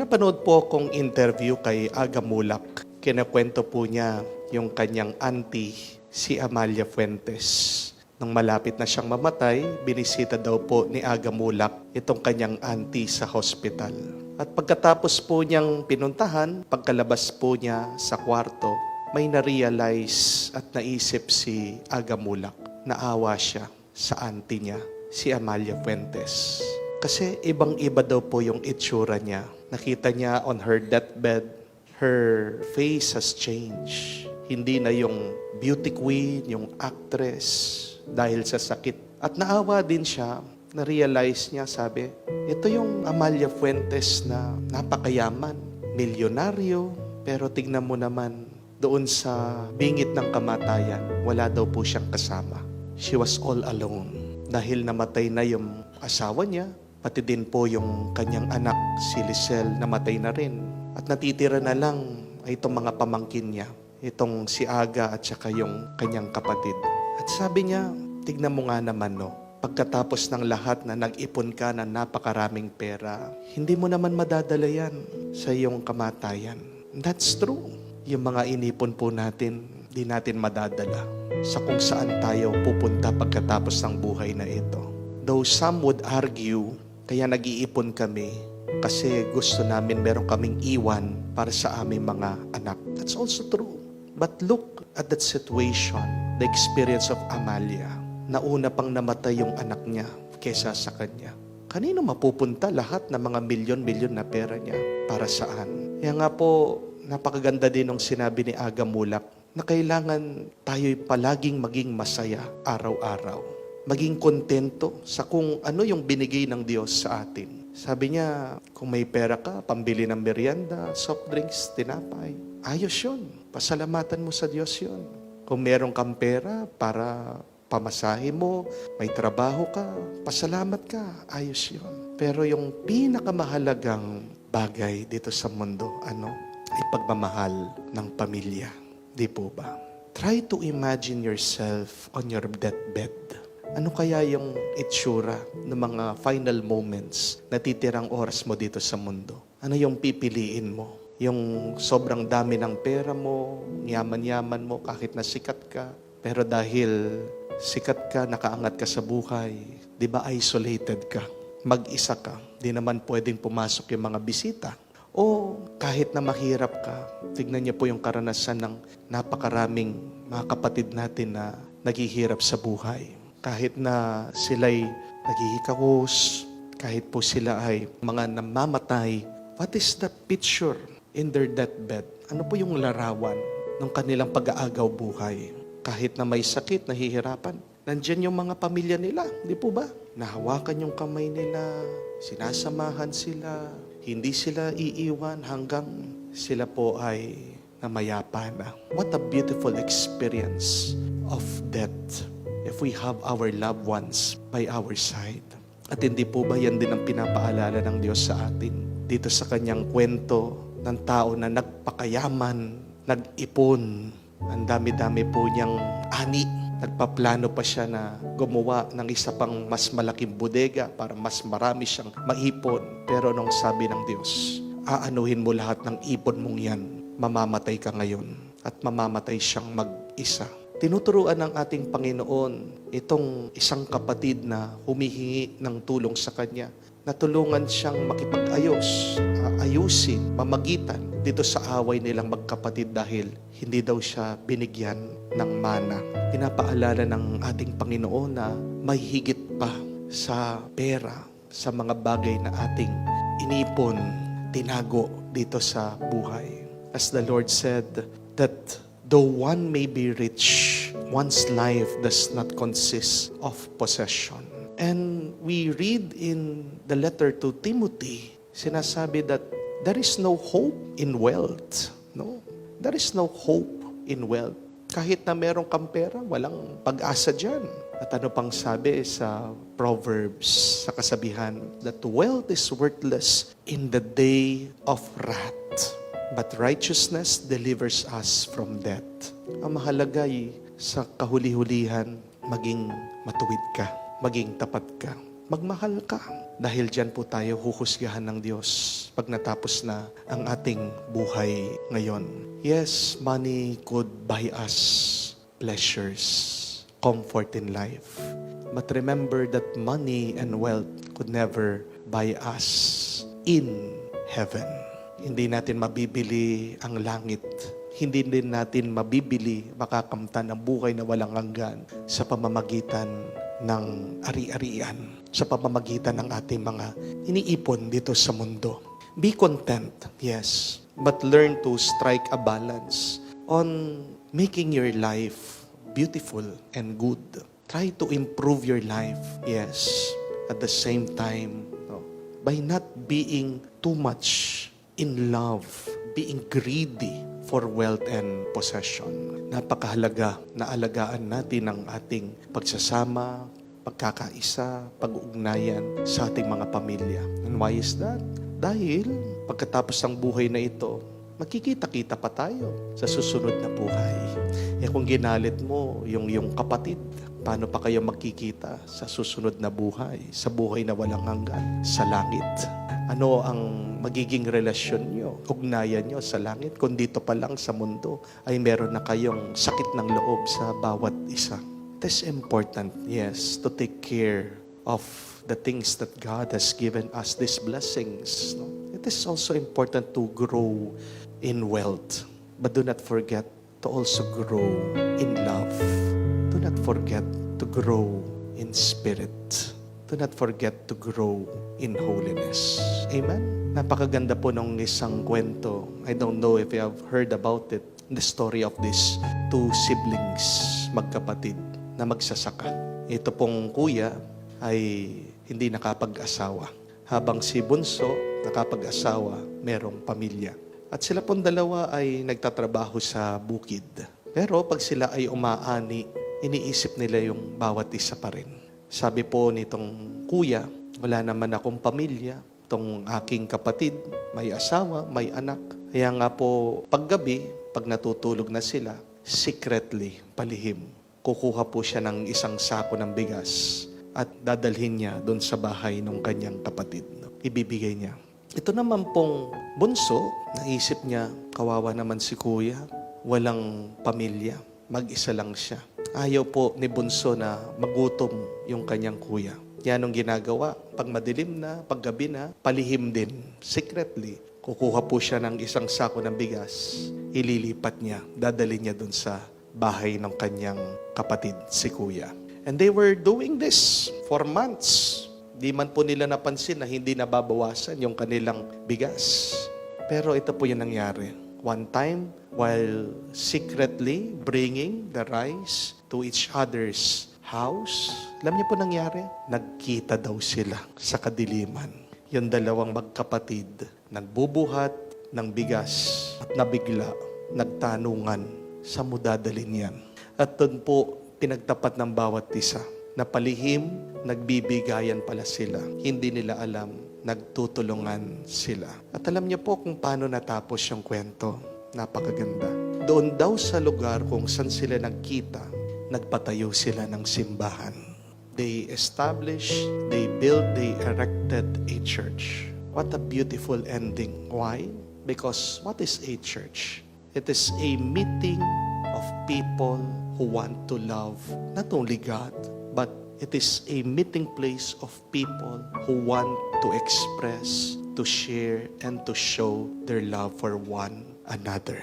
napanood po akong interview kay Aga Mulak. Kinakwento po niya yung kanyang auntie, si Amalia Fuentes. Nung malapit na siyang mamatay, binisita daw po ni Aga Mulak itong kanyang auntie sa hospital. At pagkatapos po niyang pinuntahan, pagkalabas po niya sa kwarto, may na-realize at naisip si Aga Mulak. Naawa siya sa auntie niya, si Amalia Fuentes. Kasi ibang-iba daw po yung itsura niya. Nakita niya on her deathbed, her face has changed. Hindi na yung beauty queen, yung actress, dahil sa sakit. At naawa din siya, na-realize niya, sabi, ito yung Amalia Fuentes na napakayaman, milyonaryo, pero tignan mo naman, doon sa bingit ng kamatayan, wala daw po siyang kasama. She was all alone. Dahil namatay na yung asawa niya, pati din po yung kanyang anak, si Lisel, namatay na rin. At natitira na lang ay itong mga pamangkin niya, itong si Aga at saka yung kanyang kapatid. At sabi niya, tignan mo nga naman no, pagkatapos ng lahat na nag-ipon ka ng napakaraming pera, hindi mo naman madadala yan sa iyong kamatayan. That's true. Yung mga inipon po natin, di natin madadala sa kung saan tayo pupunta pagkatapos ng buhay na ito. Though some would argue, kaya nag-iipon kami kasi gusto namin meron kaming iwan para sa aming mga anak. That's also true. But look at that situation, the experience of Amalia. Nauna pang namatay yung anak niya kesa sa kanya. Kanino mapupunta lahat ng mga milyon-milyon na pera niya? Para saan? Kaya nga po, napakaganda din ng sinabi ni Aga Mulak na kailangan tayo'y palaging maging masaya araw-araw. Maging kontento sa kung ano yung binigay ng Diyos sa atin. Sabi niya, kung may pera ka, pambili ng merienda, soft drinks, tinapay, ayos yun. Pasalamatan mo sa Diyos yun. Kung meron kang pera para pamasahe mo, may trabaho ka, pasalamat ka, ayos yun. Pero yung pinakamahalagang bagay dito sa mundo, ay pagmamahal ng pamilya. Di po ba? Try to imagine yourself on your deathbed. Ano kaya yung itsura ng mga final moments na titirang oras mo dito sa mundo? Ano yung pipiliin mo? Yung sobrang dami ng pera mo, yaman-yaman mo kahit na sikat ka. Pero dahil sikat ka, nakaangat ka sa buhay, di ba isolated ka? Mag-isa ka, di naman pwedeng pumasok yung mga bisita. O kahit na mahirap ka, tignan niyo po yung karanasan ng napakaraming mga kapatid natin na naghihirap sa buhay. Kahit na sila'y naghihikahos, kahit po sila ay mga namamatay, what is that picture in their deathbed? Ano po yung larawan ng kanilang pag-aagaw buhay? Kahit na may sakit, nahihirapan, nandyan yung mga pamilya nila, di po ba? Nahawakan yung kamay nila, sinasamahan sila, hindi sila iiwan hanggang sila po ay namayapa na. What a beautiful experience of death if we have our loved ones by our side. At hindi po ba yan din ang pinapaalala ng Diyos sa atin? Dito sa kanyang kwento ng tao na nagpakayaman, nag-ipon, ang dami-dami po niyang ani. Nagpaplano pa siya na gumawa ng isa pang mas malaking bodega para mas marami siyang maipon. Pero nung sabi ng Diyos, aanuhin mo lahat ng ipon mong yan, mamamatay ka ngayon at mamamatay siyang mag-isa. Tinuturuan ng ating Panginoon itong isang kapatid na humihingi ng tulong sa kanya. Natulungan siyang makipag-ayos, ayusin, mamagitan dito sa away nilang magkapatid dahil hindi daw siya binigyan ng mana. Pinapaalala ng ating Panginoon na may higit pa sa pera, sa mga bagay na ating inipon, tinago dito sa buhay. As the Lord said, that though one may be rich, one's life does not consist of possession. And we read in the letter to Timothy, sinasabi that there is no hope in wealth. No? There is no hope in wealth. Kahit na meron kang pera, walang pag-asa dyan. At ano pang sabi sa Proverbs, sa kasabihan, that wealth is worthless in the day of wrath, but righteousness delivers us from death. Ang mahalaga ay sa kahuli-hulihan, maging matuwid ka, maging tapat ka, magmahal ka. Dahil dyan po tayo huhusgahan ng Diyos pag natapos na ang ating buhay ngayon. Yes, money could buy us pleasures, comfort in life. But remember that money and wealth could never buy us in heaven. Hindi natin mabibili ang langit. Hindi din natin mabibili, makakamtan ang buhay na walang hanggan sa pamamagitan ng ari-arian, sa pamamagitan ng ating mga iniipon dito sa mundo. Be content, yes, but learn to strike a balance on making your life beautiful and good. Try to improve your life, yes, at the same time, by not being too much in love, being greedy for wealth and possession. Napakahalaga na alagaan natin ang ating pagsasama, pagkakaisa, pag-uugnayan sa ating mga pamilya. And why is that? Dahil pagkatapos ng buhay na ito, magkikita-kita pa tayo sa susunod na buhay. Kung ginalit mo yung kapatid, paano pa kayo magkikita sa susunod na buhay, sa buhay na walang hanggan, sa langit? Ano ang magiging relasyon nyo, ugnayan nyo sa langit kung dito pa lang sa mundo ay meron na kayong sakit ng loob sa bawat isa? It is important, yes, to take care of the things that God has given us, these blessings. It is also important to grow in wealth, but do not forget to also grow in love. Do not forget to grow in spirit. Do not forget to grow in holiness. Amen? Napakaganda po ng isang kwento. I don't know if you have heard about it. The story of these two siblings, magkapatid, na magsasaka. Ito pong kuya ay hindi nakapag-asawa. Habang si bunso, nakapag-asawa, merong pamilya. At sila pong dalawa ay nagtatrabaho sa bukid. Pero pag sila ay umaani, iniisip nila yung bawat isa pa rin. Sabi po nitong kuya, wala naman akong pamilya. Itong aking kapatid, may asawa, may anak. Kaya nga po, paggabi, pag natutulog na sila, secretly, palihim, kukuha po siya ng isang sako ng bigas at dadalhin niya doon sa bahay ng kanyang kapatid. Ibibigay niya. Ito naman pong bunso, naisip niya, kawawa naman si kuya, walang pamilya, mag-isa lang siya. Ayaw po ni bunso na magutom yung kanyang kuya. Yan ang ginagawa. Pag madilim na, pag gabi na, palihim din. Secretly, kukuha po siya ng isang sako ng bigas, ililipat niya, dadalhin niya dun sa bahay ng kanyang kapatid, si kuya. And they were doing this for months. Di man po nila napansin na hindi nababawasan yung kanilang bigas. Pero ito po yung nangyari. One time, while secretly bringing the rice to each other's house, alam niyo po nangyari? Nagkita daw sila sa kadiliman. Yung dalawang magkapatid, nagbubuhat ng bigas at nabigla, nagtanungan, saan mo dadalhin yan? At doon po, pinagtapat ng bawat isa, na palihim, nagbibigayan pala sila. Hindi nila alam, nagtutulungan sila. At alam niyo po kung paano natapos yung kwento. Napakaganda. Doon daw sa lugar kung saan sila nagkita, nagpatayo sila ng simbahan. They established, they built, they erected a church. What a beautiful ending. Why? Because what is a church? It is a meeting of people who want to love not only God, but it is a meeting place of people who want to express, to share, and to show their love for one another.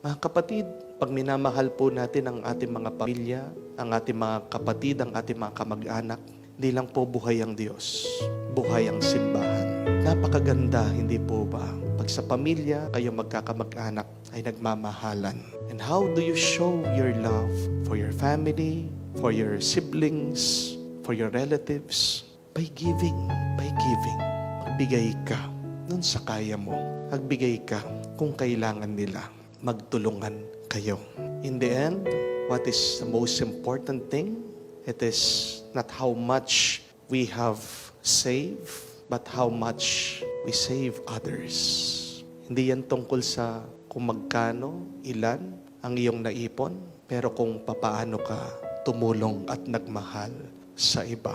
Mga kapatid, pag minamahal po natin ang ating mga pamilya, ang ating mga kapatid, ang ating mga kamag-anak, hindi lang po buhay ang Diyos, buhay ang simbahan. Napakaganda, hindi po ba? Pag sa pamilya, kayo magkakamag-anak ay nagmamahalan. And how do you show your love for your family, for your siblings, for your relatives? By giving, by giving. Magbigay ka nun sa kaya mo. Magbigay ka kung kailangan nila. Magtulungan kayo. In the end, what is the most important thing? It is not how much we have saved, but how much we save others. Hindi yan tungkol sa kung magkano, ilan ang iyong naipon, pero kung papaano ka tumulong at nagmahal sa iba.